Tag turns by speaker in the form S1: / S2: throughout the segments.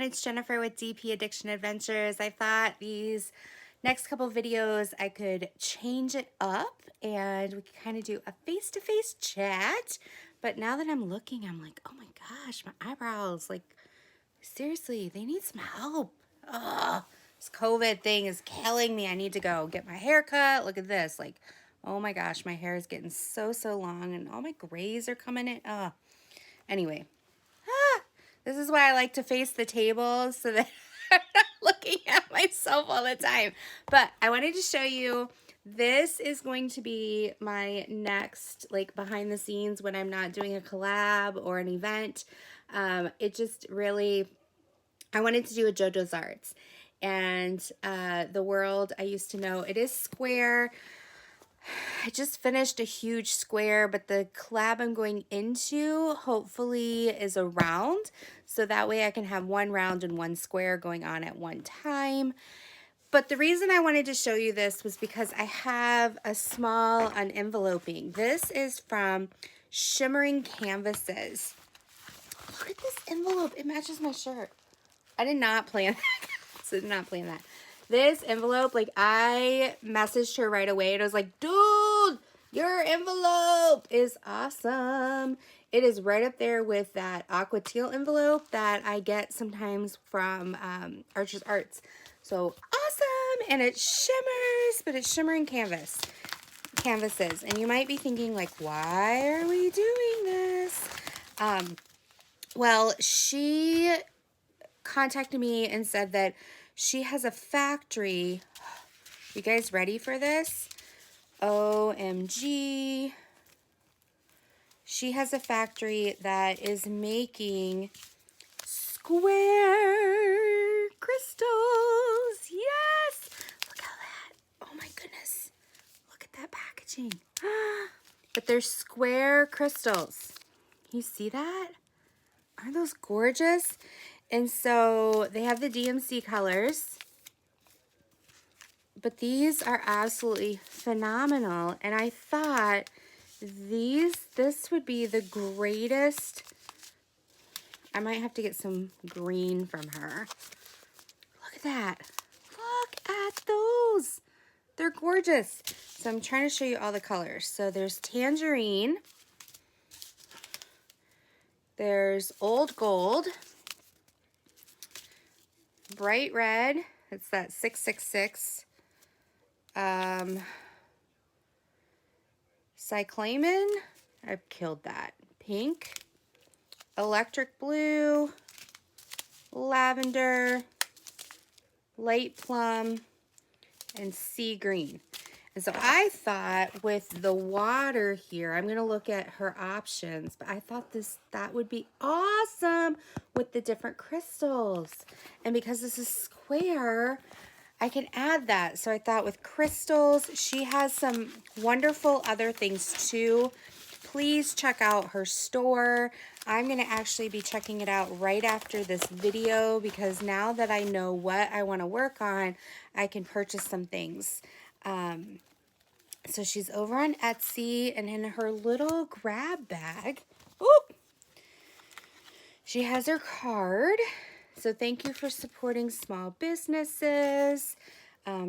S1: it's Jennifer with DP Addiction Adventures. I thought these next couple videos I could change it up and we could kind of do a face-to-face chat. But now that I'm looking, I'm like, oh my gosh, my eyebrows, like, seriously, they need some help. Ugh, this COVID thing is killing me. I need to go get my hair cut. Look at this. Like, oh my gosh, my hair is getting so long and all my grays are coming in. Anyway. This is why I like to face the table so that I'm not looking at myself all the time. But I wanted to show you, this is going to be my next, like, behind the scenes when I'm not doing a collab or an event. It just really, I wanted to do a JoJo's Arts. And the world I used to know, it is square. I just finished a huge square, but the collab I'm going into hopefully is a round. So that way I can have one round and one square going on at one time. But the reason I wanted to show you this was because I have a small unenveloping. This is from Shimmering Canvases. Look at this envelope. It matches my shirt. I did not plan that. So did not plan that. This envelope, like, I messaged her right away and I was like, dude, your envelope is awesome. It is right up there with that aqua teal envelope that I get sometimes from Archer's Arts. So awesome. And it shimmers, but it's shimmering canvases. And you might be thinking, like, why are we doing this? Well, she contacted me and said that she has a factory. You guys ready for this? OMG. She has a factory that is making square crystals. Yes. Look at that. Oh my goodness. Look at that packaging. But they're square crystals. You see that? Aren't those gorgeous? And so they have the DMC colors, but these are absolutely phenomenal. And I thought this would be the greatest. I might have to get some green from her. Look at that. Look at those. They're gorgeous. So I'm trying to show you all the colors. So there's tangerine. There's old gold. Bright red, it's that 666. Cyclamen, I've killed that. Pink, electric blue, lavender, light plum, and sea green. And so I thought with the water here, I'm going to look at her options, but I thought that would be awesome with the different crystals. And because this is square, I can add that. So I thought with crystals, she has some wonderful other things too. Please check out her store. I'm going to actually be checking it out right after this video because now that I know what I want to work on, I can purchase some things. So she's over on Etsy, and in her little grab bag, she has her card. So thank you for supporting small businesses.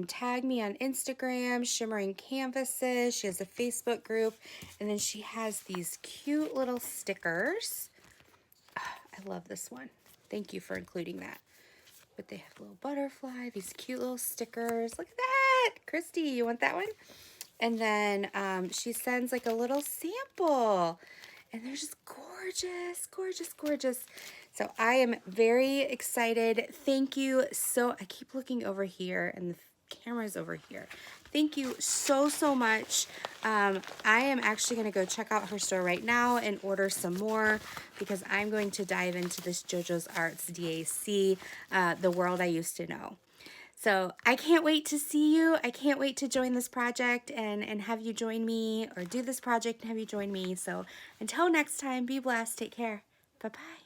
S1: Tag me on Instagram, Shimmering Canvases. She has a Facebook group, and then she has these cute little stickers. I love this one. Thank you for including that. But they have a little butterfly, these cute little stickers. Look at that. Christy, you want that one? And then she sends like a little sample. And they're just gorgeous, gorgeous, gorgeous. So I am very excited. Thank you I keep looking over here and the camera's over here. Thank you so much. I am actually going to go check out her store right now and order some more because I'm going to dive into this JoJo's Arts DAC, the world I used to know. So I can't wait to see you. I can't wait to join this project and have you join me, or do this project and have you join me. So until next time, be blessed. Take care. Bye-bye.